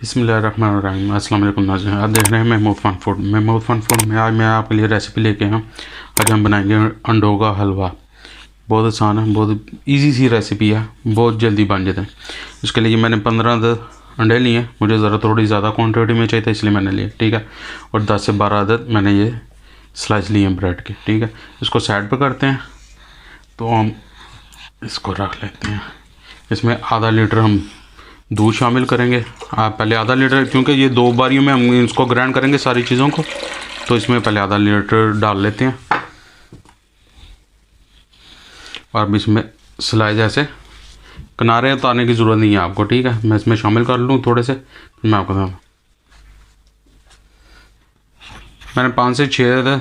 बिस्मिल्लाहिर्रहमानिर्रहीम। अस्सलाम वालेकुम नाज़रीन, आप देख रहे हैं महमूद फ़न फूड। महमूद फ़न फूड में आज मैं आपके लिए रेसिपी लेके आया हूँ। आज हम बनाएंगे अंडों का हलवा। बहुत आसान है, बहुत इजी सी रेसिपी है, बहुत जल्दी बन जाता है। इसके लिए मैंने 15 अंडे लिए। मुझे ज़रा थोड़ी ज़्यादा क्वान्टिटी में चाहिए था, इसलिए मैंने लिए, ठीक है। और 10 से 12 अदद मैंने ये स्लाइस लिए हैं ब्रेड के, ठीक है। इसको साइड पर करते हैं। तो हम इसको रख लेते हैं। इसमें आधा लीटर हम दूध शामिल करेंगे। आप पहले आधा लीटर, क्योंकि ये 2 बारियों में हम इसको ग्राइंड करेंगे सारी चीज़ों को, तो इसमें पहले आधा लीटर डाल लेते हैं। और अब इसमें स्लाइस ऐसे किनारे उतारने की ज़रूरत नहीं है आपको, ठीक है। मैं इसमें शामिल कर लूँ थोड़े से, मैं आपको बताऊँ। मैंने 5 से 6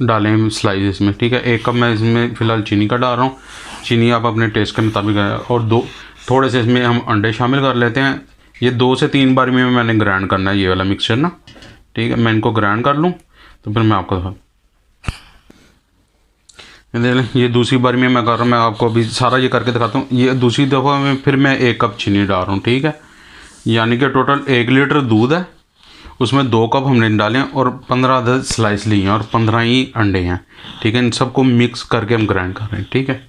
डाले हैं स्लाइस इसमें, ठीक है। 1 कप मैं इसमें फ़िलहाल चीनी का डाल रहा हूँ। चीनी आप अपने टेस्ट के मुताबिक है। और थोड़े से इसमें हम अंडे शामिल कर लेते हैं। ये 2 से 3 बार में मैंने ग्राइंड करना है ये वाला मिक्सचर ना, ठीक है। मैं इनको ग्राइंड कर लूँ तो फिर मैं आपको देख लें। ये दूसरी बार में मैं कर रहा हूँ, मैं आपको अभी सारा ये करके दिखाता हूँ। ये दूसरी दफ़ा में फिर मैं 1 कप चीनी डाल रहा हूँ, ठीक है। यानी कि टोटल 1 लीटर दूध है, उसमें 2 कप हमने डाले हैं और 15 अदद स्लाइस लिए हैं और 15 ही अंडे हैं, ठीक है। इन सबको मिक्स करके हम ग्राइंड कर रहे हैं, ठीक है।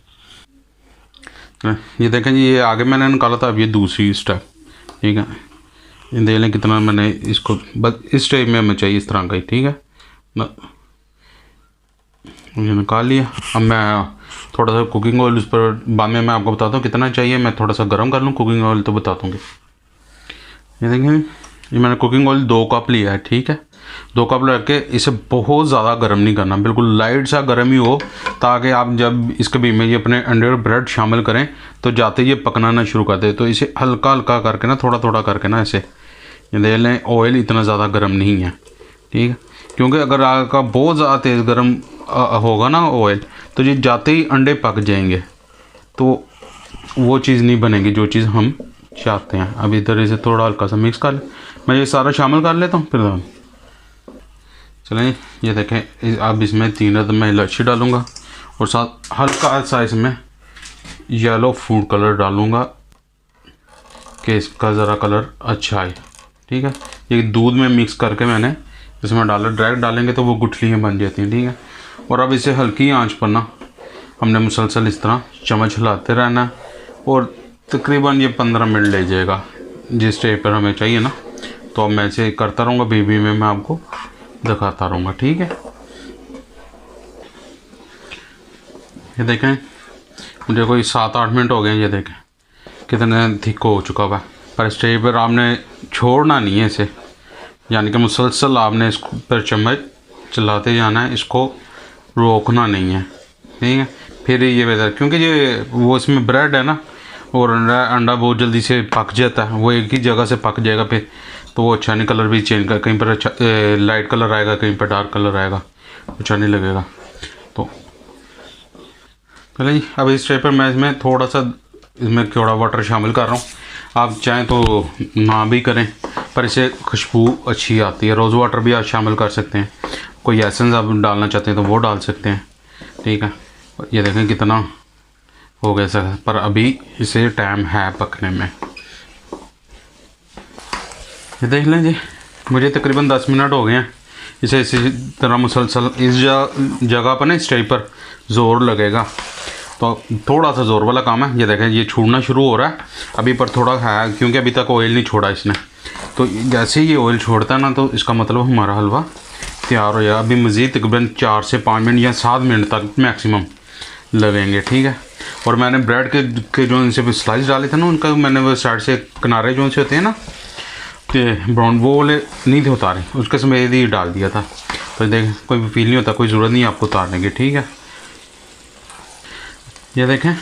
ये देखें जी, ये आगे मैंने निकाला था, अब ये दूसरी स्टेप, ठीक है। ये देख लें कितना मैंने इसको, बस इस टाइप में हमें चाहिए, इस तरह का ही, ठीक है। ये निकाल लिया। अब मैं थोड़ा सा कुकिंग ऑयल उस पर बाद में मैं आपको बताता हूँ कितना चाहिए। मैं थोड़ा सा गर्म कर लूँ कुकिंग ऑयल तो बता दूँगी। ये देखें, ये मैंने कुकिंग ऑयल 2 कप लिया है, ठीक है। 2 कप रख इसे बहुत ज़्यादा गर्म नहीं करना, बिल्कुल लाइट सा गर्म ही हो, ताकि आप जब इसके बीच में ये अपने अंडे और ब्रेड शामिल करें तो जाते ये पकना ना शुरू कर दे। तो इसे हल्का हल्का करके ना, थोड़ा थोड़ा करके ना, ऐसे ये देख लें। ऑयल इतना ज़्यादा गर्म नहीं है, ठीक है। क्योंकि अगर आपका बहुत ज़्यादा तेज़ गर्म होगा ना ऑयल, तो ये जाते ही अंडे पक जाएंगे, तो वो चीज़ नहीं बनेगी जो चीज़ हम चाहते हैं। अब इधर इसे थोड़ा हल्का सा मिक्स कर ले। मैं ये सारा शामिल कर लेता हूँ, फिर चलें। ये देखें, अब इसमें 3 अदद मैं इलायची डालूँगा और साथ हल्का सा इसमें येलो फूड कलर डालूँगा कि इसका ज़रा कलर अच्छा आए, ठीक है। ये दूध में मिक्स करके मैंने इसमें डाला। डायरेक्ट डालेंगे तो वो गुठलियाँ बन जाती हैं, ठीक है। और अब इसे हल्की आंच पर ना हमने मुसलसल इस तरह चम्मच हिलाते रहना और तकरीबन ये 15 मिनट ले जाएगा, जिस स्टेप पर हमें चाहिए ना। तो अब मैं इसे करता रहूँगा, बीबी में मैं आपको दिखाता रहूँगा, ठीक है। ये देखें, मुझे कोई 7-8 मिनट हो गए। ये देखें कितने थिक हो चुका हुआ है। पर स्टेज पर आपने छोड़ना नहीं है इसे, यानी कि मुसलसल आपने इसको पर चम्मच चलाते जाना है, इसको रोकना नहीं है, ठीक है। फिर ये बेहतर, क्योंकि ये वो इसमें ब्रेड है ना, और अंडा बहुत जल्दी से पक जाता है। वो एक ही जगह से पक जाएगा फिर, तो वो अच्छा नहीं, कलर भी चेंज कर, कहीं पर अच्छा लाइट कलर आएगा, कहीं पर डार्क कलर आएगा, अच्छा नहीं लगेगा। तो चलिए, अब इस स्टेप पर मैं इसमें थोड़ा सा इसमें थोड़ा वाटर शामिल कर रहा हूँ। आप चाहें तो ना भी करें, पर इसे खुशबू अच्छी आती है। रोज़ वाटर भी आप शामिल कर सकते हैं। कोई एसेंस आप डालना चाहते हैं तो वो डाल सकते हैं, ठीक है। ये देखें कितना हो गया सर, पर अभी इसे टाइम है पकने में। ये देख लें जी, मुझे तकरीबन 10 मिनट हो गए हैं। इसे इसी तरह मुसलसल इस जगह पर ना, इस टाइप पर ज़ोर लगेगा, तो थोड़ा सा ज़ोर वाला काम है। ये देखें, ये छूटना शुरू हो रहा है अभी, पर थोड़ा है क्योंकि अभी तक ऑयल नहीं छोड़ा इसने। तो जैसे ही ये ऑयल छोड़ता है ना, तो इसका मतलब हमारा हलवा तैयार हो जाएगा। अभी मज़ीद तकरीबन 4 से 5 मिनट या 7 मिनट तक मैक्सिमम लगेंगे, ठीक है। और मैंने ब्रेड के जो इनसे स्लाइस डाले थे ना, उनका मैंने वो साइड से किनारे जो से होते हैं ना ब्राउन, वो वाले नहीं थे उतारे, उसके समेत ही डाल दिया था। तो देखें, कोई भी फील नहीं होता, कोई ज़रूरत नहीं आपको उतारने की, ठीक है। ये देखें,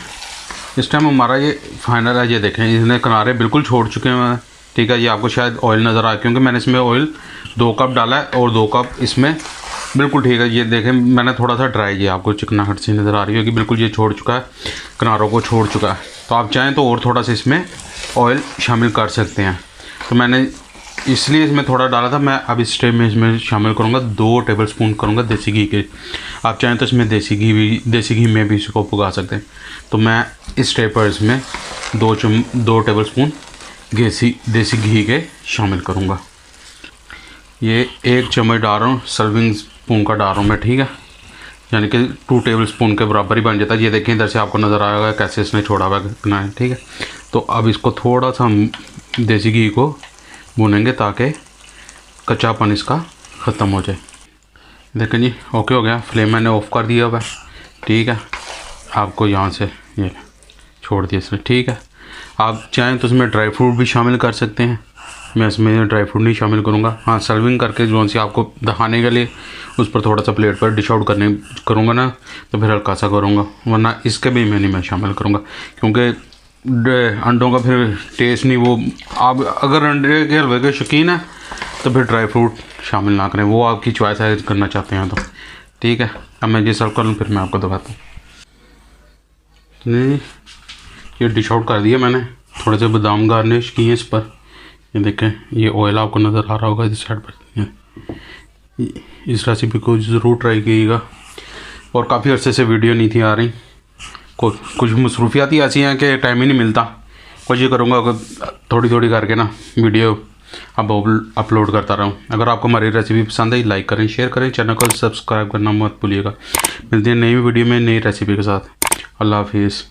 इस टाइम हमारा ये फाइनल है। ये देखें, इसने किनारे बिल्कुल छोड़ चुके हैं, ठीक है। ये आपको शायद ऑयल नज़र आए, क्योंकि मैंने इसमें ऑयल 2 कप डाला है और 2 कप इसमें, बिल्कुल ठीक है। ये देखें, मैंने थोड़ा सा ड्राई किया, आपको चिकनाहट सी नज़र आ रही है कि बिल्कुल ये छोड़ चुका है, किनारों को छोड़ चुका है। तो आप चाहें तो और थोड़ा सा इसमें ऑयल शामिल कर सकते हैं। तो मैंने इसलिए इसमें थोड़ा डाला था। मैं अब इस स्टेप में इसमें शामिल करूँगा 2 टेबलस्पून करूँगा देसी घी के। आप चाहें तो इसमें देसी घी में भी इसको पका सकते हैं। तो मैं इस स्टेप पर इसमें 2 टेबलस्पून देसी घी के शामिल करूँगा। ये 1 चम्मच डाल रहा हूँ, सर्विंग स्पून का डाल रहा हूँ मैं, ठीक है, यानी कि 2 टेबल स्पून के बराबर ही बन जाता है। ये देखें इधर से आपको नज़र आएगा कैसे इसने छोड़ा हुआ है, ठीक है। तो अब इसको थोड़ा सा हम देसी घी को भूनेंगे ताकि कच्चापन इसका ख़त्म हो जाए। देखें जी ओके हो गया, फ्लेम मैंने ऑफ़ कर दिया हुआ है, ठीक है। आपको यहाँ से ये छोड़ दिया इसने, ठीक है। आप चाहें तो इसमें ड्राई फ्रूट भी शामिल कर सकते हैं, मैं इसमें ड्राई फ्रूट नहीं शामिल करूँगा। हाँ, सर्विंग करके जो सी आपको दिखाने के लिए उस पर थोड़ा सा प्लेट पर डिश आउट करूँगा ना, तो फिर हल्का सा करूँगा, वरना इसके भी मैं शामिल करूँगा, क्योंकि अंडों का फिर टेस्ट नहीं वो। आप अगर अंडे के हलवे के शौकीन है तो फिर ड्राई फ्रूट शामिल ना करें, वो आपकी चॉइस है करना चाहते हैं तो, ठीक है। अब मैं ये सर्व कर लूँ फिर मैं आपको दिखाता हूँ। नहीं, ये डिश आउट कर दिया मैंने, थोड़े से बादाम गार्निश किए इस पर, ये देखें, ये ऑयल आपको नज़र आ रहा होगा इस साइड पर। इस रेसिपी को ज़रूर ट्राई कीजिएगा। और काफ़ी अर्से से वीडियो नहीं थी आ रही, कुछ मसरूफियात ही ऐसी हैं कि टाइम ही नहीं मिलता। कोशिश करूँगा अगर थोड़ी करके ना वीडियो अब अपलोड करता रहूँ। अगर आपको हमारी रेसिपी पसंद आई, लाइक करें, शेयर करें, चैनल को सब्सक्राइब करना मत भूलिएगा। मिलते हैं नई वीडियो में नई रेसिपी के साथ। अल्लाह हाफिज़।